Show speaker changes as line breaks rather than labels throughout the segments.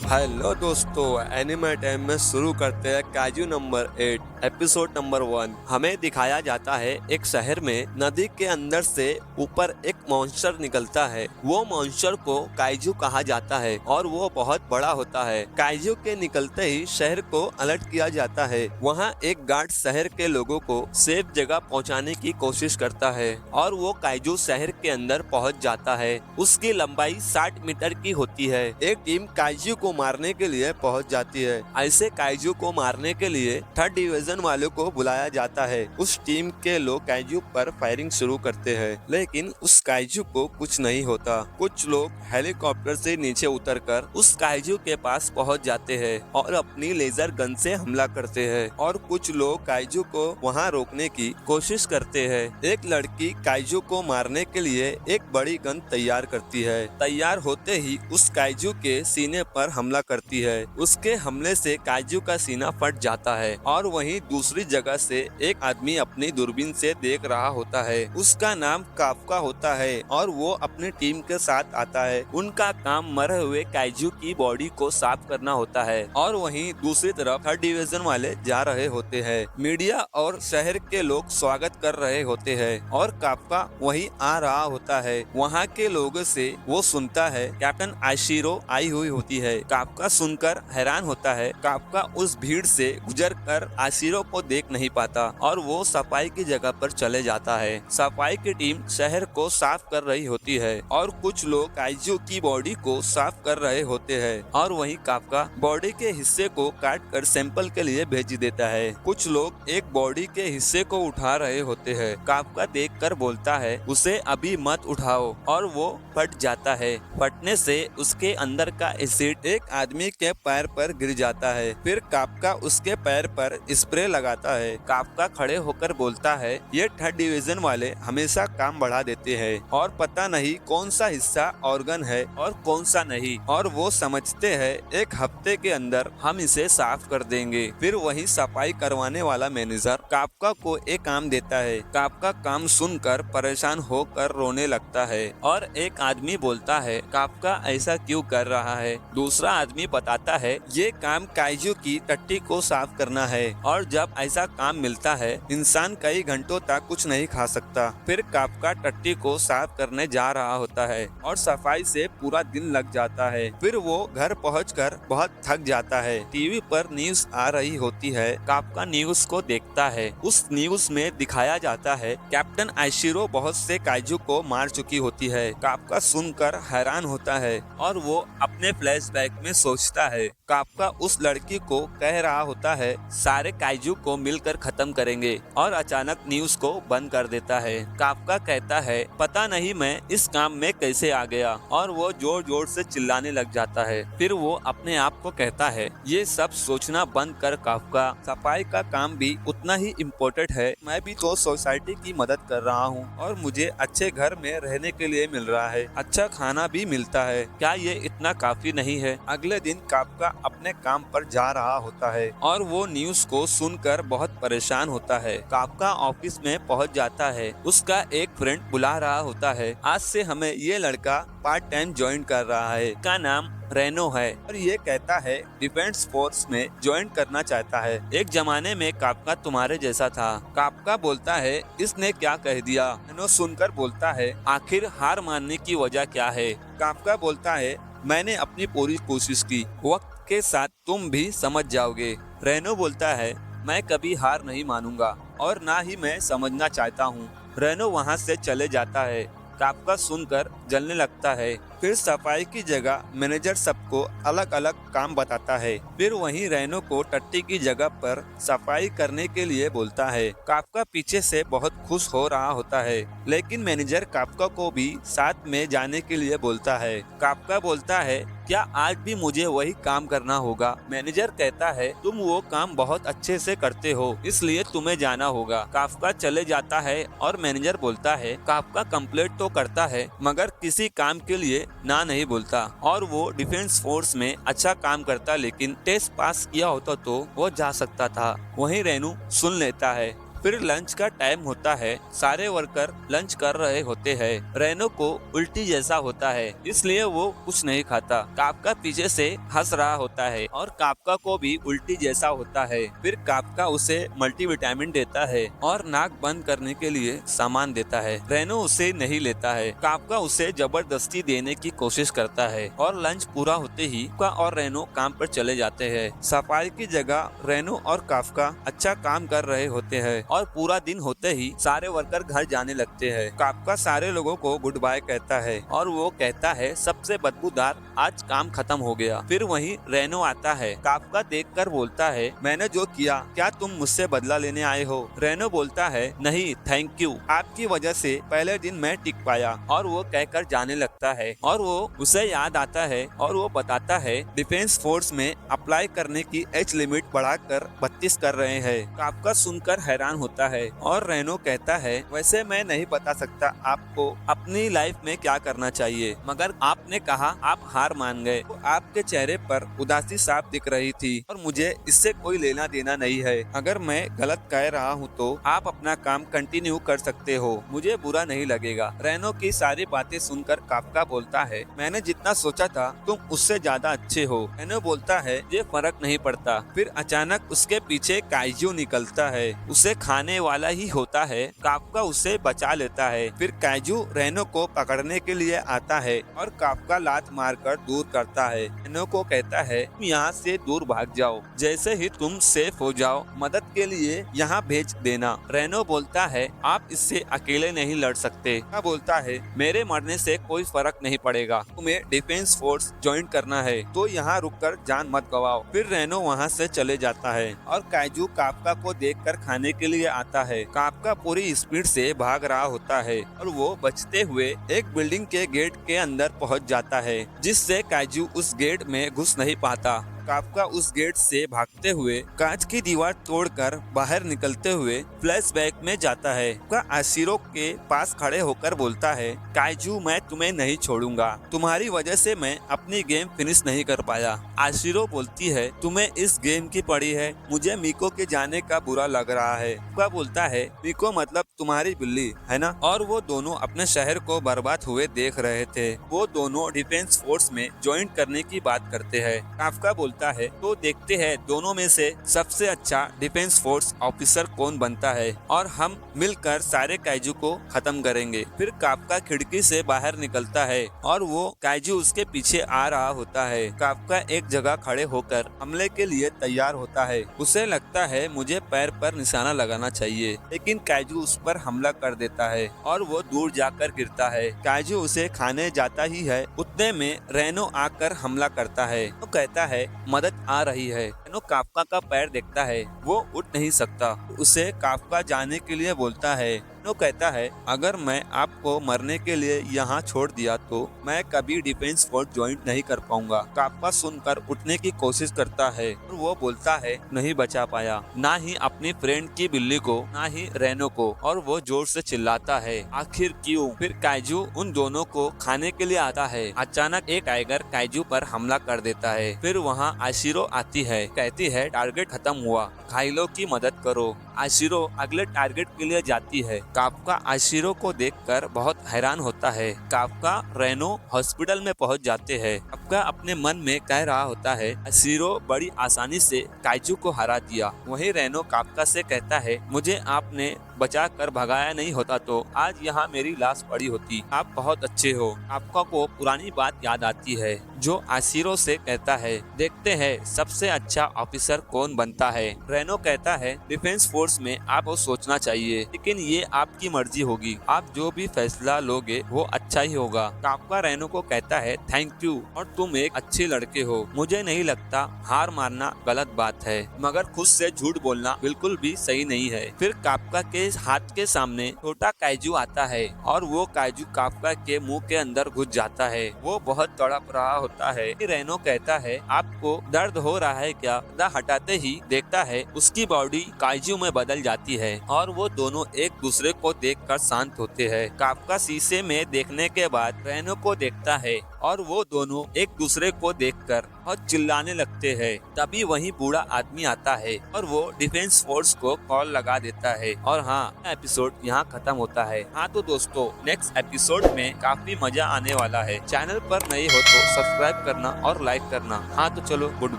Hello दोस्तों, anime time में शुरू करते हैं काजू नंबर 8 एपिसोड नंबर 1। हमें दिखाया जाता है एक शहर में नदी के अंदर से ऊपर एक मॉन्स्टर निकलता है। वो मॉन्स्टर को काइजू कहा जाता है और वो बहुत बड़ा होता है। काइजू के निकलते ही शहर को अलर्ट किया जाता है। वहाँ एक गार्ड शहर के लोगों को सेफ जगह पहुँचाने की कोशिश करता है और वो काइजू शहर के अंदर पहुँच जाता है। उसकी लंबाई 60 मीटर की होती है। एक टीम काइजू को मारने के लिए पहुंच जाती है। ऐसे काइजू को मारने के लिए 3rd डिवीजन वालों को बुलाया जाता है। उस टीम के लोग काइजू पर फायरिंग शुरू करते हैं, लेकिन उस काइजू को कुछ नहीं होता। कुछ लोग हेलीकॉप्टर से नीचे उतरकर उस काइजू के पास पहुंच जाते हैं और अपनी लेजर गन से हमला करते हैं और कुछ लोग काइजू को वहां रोकने की कोशिश करते हैं। एक लड़की काइजू को मारने के लिए एक बड़ी गन तैयार करती है। तैयार होते ही उस काइजू के सीने पर हमला करती है। उसके हमले से काइजू का सीना फट जाता है और वहीं दूसरी जगह से एक आदमी अपनी दूरबीन से देख रहा होता है। उसका नाम काफका होता है और वो अपनी टीम के साथ आता है। उनका काम मरे हुए काइजू की बॉडी को साफ करना होता है और वहीं दूसरी तरफ 3rd डिवीजन वाले जा रहे होते हैं। मीडिया और शहर के लोग स्वागत कर रहे होते हैं और काफका वहीं आ रहा होता है। वहाँ के लोगों से वो सुनता है कैप्टन आशिरो आई हुई होती है। काफका सुनकर हैरान होता है। काफका उस भीड़ से गुजर कर आशिरो को देख नहीं पाता और वो सफाई की जगह पर चले जाता है। सफाई की टीम शहर को साफ कर रही होती है और कुछ लोग काइजू की बॉडी को साफ कर रहे होते हैं और वहीं काफका बॉडी के हिस्से को काट कर सैंपल के लिए भेज देता है। कुछ लोग एक बॉडी के हिस्से को उठा रहे होते हैं। काफका देखकर बोलता है उसे अभी मत उठाओ और वो फट जाता है। फटने से उसके अंदर का एसिड एक आदमी के पैर पर गिर जाता है। फिर काफका उसके पैर पर स्प्रे लगाता है। काफका खड़े होकर बोलता है ये 3rd डिवीजन वाले हमेशा काम बढ़ा देते हैं और पता नहीं कौन सा हिस्सा ऑर्गन है और कौन सा नहीं, और वो समझते हैं एक हफ्ते के अंदर हम इसे साफ कर देंगे। फिर वही सफाई करवाने वाला मैनेजर काफका को एक काम देता है। काफका काम सुनकर परेशान होकर रोने लगता है और एक आदमी बोलता है काफका ऐसा क्यों कर रहा है। दूसरा आदमी बताता है ये काम काइजू की टट्टी को साफ करना है और जब ऐसा काम मिलता है इंसान कई घंटों तक कुछ नहीं खा सकता। फिर काफका टट्टी को साफ करने जा रहा होता है और सफाई से पूरा दिन लग जाता है। फिर वो घर पहुंचकर बहुत थक जाता है। टीवी पर न्यूज आ रही होती है। काफका न्यूज को देखता है। उस न्यूज में दिखाया जाता है कैप्टन आशिरो बहुत से काइजू को मार चुकी होती है। काफका सुनकर हैरान होता है और वो अपने फ्लैशबैक में सोचता है काफका उस लड़की को कह रहा होता है सारे काइजू को मिलकर खत्म करेंगे और अचानक न्यूज को बंद कर देता है। काफका कहता है पता नहीं मैं इस काम में कैसे आ गया, और वो जोर जोर से चिल्लाने लग जाता है। फिर वो अपने आप को कहता है ये सब सोचना बंद कर काफका, सफाई का काम भी उतना ही इम्पोर्टेंट है। मैं भी तो सोसाइटी की मदद कर रहा हूँ और मुझे अच्छे घर में रहने के लिए मिल रहा है, अच्छा खाना भी मिलता है, क्या ये इतना काफी नहीं है। अगले दिन काफका अपने काम पर जा रहा होता है और वो न्यूज को सुनकर बहुत परेशान होता है। काफका ऑफिस में पहुंच जाता है। उसका एक फ्रेंड बुला रहा होता है आज से हमें ये लड़का पार्ट टाइम ज्वाइन कर रहा है, का नाम रेनो है और ये कहता है डिफेंस फोर्स में ज्वाइन करना चाहता है। एक जमाने में काफका तुम्हारे जैसा था। काफका बोलता है इसने क्या कह दिया। रेनो सुनकर बोलता है आखिर हार मानने की वजह क्या है। काफका बोलता है मैंने अपनी पूरी कोशिश की, वक्त के साथ तुम भी समझ जाओगे। रेनो बोलता है मैं कभी हार नहीं मानूंगा और ना ही मैं समझना चाहता हूँ। रेनो वहाँ से चले जाता है। काफका सुनकर जलने लगता है। फिर सफाई की जगह मैनेजर सबको अलग अलग काम बताता है। फिर वहीं रेनो को टट्टी की जगह पर सफाई करने के लिए बोलता है। काफका पीछे से बहुत खुश हो रहा होता है, लेकिन मैनेजर काफका को भी साथ में जाने के लिए बोलता है। काफका बोलता है क्या आज भी मुझे वही काम करना होगा। मैनेजर कहता है तुम वो काम बहुत अच्छे से करते हो, इसलिए तुम्हें जाना होगा। काफका चले जाता है और मैनेजर बोलता है काफका कंप्लेंट तो करता है मगर किसी काम के लिए ना नहीं बोलता, और वो डिफेंस फोर्स में अच्छा काम करता, लेकिन टेस्ट पास किया होता तो वो जा सकता था। वहीं रेनू सुन लेता है। फिर लंच का टाइम होता है, सारे वर्कर लंच कर रहे होते हैं। रेनो को उल्टी जैसा होता है, इसलिए वो कुछ नहीं खाता। काफका पीछे से हंस रहा होता है और काफका को भी उल्टी जैसा होता है। फिर काफका उसे मल्टीविटामिन देता है और नाक बंद करने के लिए सामान देता है। रेनो उसे नहीं लेता है। काफका उसे जबरदस्ती देने की कोशिश करता है और लंच पूरा होते ही काफका और रेनो काम पर चले जाते हैं। सफाई की जगह रेनो और काफका अच्छा काम कर रहे होते हैं और पूरा दिन होते ही सारे वर्कर घर जाने लगते हैं। काफका सारे लोगों को गुड बाय कहता है और वो कहता है सबसे बदबूदार आज काम खत्म हो गया। फिर वहीं रेनो आता है। काफका देखकर बोलता है मैंने जो किया क्या तुम मुझसे बदला लेने आए हो? रेनो बोलता है नहीं थैंक यू, आपकी वजह से पहले दिन मैं टिक पाया। और वो कहकर जाने लगता है और वो उसे याद आता है और वो बताता है डिफेंस फोर्स में अप्लाई करने की एज लिमिट बढ़ाकर 32 कर रहे हैं। काफका सुनकर हैरान होता है और रेनो कहता है वैसे मैं नहीं बता सकता आपको अपनी लाइफ में क्या करना चाहिए, मगर आपने कहा आप हार मान गए तो आपके चेहरे पर उदासी साफ दिख रही थी और मुझे इससे कोई लेना देना नहीं है। अगर मैं गलत कह रहा हूँ तो आप अपना काम कंटिन्यू कर सकते हो, मुझे बुरा नहीं लगेगा। रेनो की सारी बातें सुनकर काफका बोलता है मैंने जितना सोचा था तुम उससे ज्यादा अच्छे हो। रेनो बोलता है ये फर्क नहीं पड़ता। फिर अचानक उसके पीछे काइजू निकलता है, उसे खाने वाला ही होता है। काफका उसे बचा लेता है। फिर काइजू रेनो को पकड़ने के लिए आता है और काफका लात मारकर दूर करता है। रेनो को कहता है तुम यहाँ से दूर भाग जाओ, जैसे ही तुम सेफ हो जाओ मदद के लिए यहाँ भेज देना। रेनो बोलता है आप इससे अकेले नहीं लड़ सकते। बोलता है मेरे मरने से कोई फर्क नहीं पड़ेगा, तुम्हें डिफेंस फोर्स ज्वाइन करना है तो यहाँ रुककर जान मत गवाओ। फिर रेनो वहाँ से चले जाता है और काइजू काफका को देखकर खाने के लिए आता है। काफका पूरी स्पीड से भाग रहा होता है और वो बचते हुए एक बिल्डिंग के गेट के अंदर पहुँच जाता है, जिससे काइजू उस गेट में घुस नहीं पाता। काफका उस गेट से भागते हुए कांच की दीवार तोड़कर बाहर निकलते हुए फ्लैशबैक में जाता है। काफका आशिरो के पास खड़े होकर बोलता है काइजू मैं तुम्हें नहीं छोड़ूंगा, तुम्हारी वजह से मैं अपनी गेम फिनिश नहीं कर पाया। आशिरो बोलती है तुम्हें इस गेम की पड़ी है, मुझे मिको के जाने का बुरा लग रहा है। काफका बोलता है मिको मतलब तुम्हारी बिल्ली है ना? और वो दोनों अपने शहर को बर्बाद हुए देख रहे थे। वो दोनों डिफेंस फोर्स में ज्वाइन करने की बात करते हैं। काफका बोलता है तो देखते हैं दोनों में से सबसे अच्छा डिफेंस फोर्स ऑफिसर कौन बनता है और हम मिलकर सारे काइजू को खत्म करेंगे। फिर काफका खिड़की से बाहर निकलता है और वो काइजू उसके पीछे आ रहा होता है। काफका एक जगह खड़े होकर हमले के लिए तैयार होता है। उसे लगता है मुझे पैर पर निशाना लगाना चाहिए, लेकिन काइजू उस पर हमला कर देता है और वो दूर जाकर गिरता है। काइजू उसे खाने जाता ही है, उतने में रेनो आकर हमला करता है। तो कहता है मदद आ रही है। रेनो काफका का पैर देखता है, वो उठ नहीं सकता। उसे काफका जाने के लिए बोलता है। रेनो कहता है अगर मैं आपको मरने के लिए यहाँ छोड़ दिया तो मैं कभी डिफेंस फोर्स ज्वाइन नहीं कर पाऊंगा। काफका सुनकर उठने की कोशिश करता है और वो बोलता है नहीं बचा पाया, ना ही अपनी फ्रेंड की बिल्ली को, ना ही रेनो को। और वो जोर से चिल्लाता है आखिर क्यों? फिर काइजू उन दोनों को खाने के लिए आता है। अचानक एक टाइगर काइजू पर हमला कर देता है। फिर वहाँ आशिरो आती है, कहती है टारगेट खत्म हुआ, घायलों की मदद करो। आशिरो अगले टारगेट के लिए जाती है। काफका आशिरो को देखकर बहुत हैरान होता है। काफका रेनो हॉस्पिटल में पहुंच जाते हैं। काफका अपने मन में कह रहा होता है आशिरो बड़ी आसानी से काइजू को हरा दिया। वहीं रेनो काफका से कहता है मुझे आपने बचा कर भगाया नहीं होता तो आज यहाँ मेरी लाश पड़ी होती, आप बहुत अच्छे हो। काफका को पुरानी बात याद आती है जो आशिरो से कहता है देखते हैं सबसे अच्छा ऑफिसर कौन बनता है। रेनो कहता है डिफेंस फोर्स में आपको सोचना चाहिए, लेकिन ये आपकी मर्जी होगी, आप जो भी फैसला लोगे वो अच्छा ही होगा। काफका रेनो को कहता है थैंक यू और तुम एक अच्छे लड़के हो, मुझे नहीं लगता हार मारना गलत बात है, मगर खुद से झूठ बोलना बिल्कुल भी सही नहीं है। फिर काफका के हाथ के सामने छोटा काइजू आता है और वो काइजू काफका के मुंह के अंदर घुस जाता है। वो बहुत तड़प रहा होता है। रेनो कहता है आपको दर्द हो रहा है क्या? पर्दा हटाते ही देखता है उसकी बॉडी काइजू में बदल जाती है और वो दोनों एक दूसरे को देखकर शांत होते हैं। काफका शीशे में देखने के बाद रेनो को देखता है और वो दोनों एक दूसरे को देखकर बहुत चिल्लाने लगते हैं। तभी वहीं बूढ़ा आदमी आता है और वो डिफेंस फोर्स को कॉल लगा देता है। और हाँ, एपिसोड यहाँ खत्म होता है। हाँ तो दोस्तों, नेक्स्ट एपिसोड में काफी मजा आने वाला है। चैनल पर नए हो तो सब्सक्राइब करना और लाइक करना। हाँ तो चलो, गुड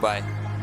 बाय।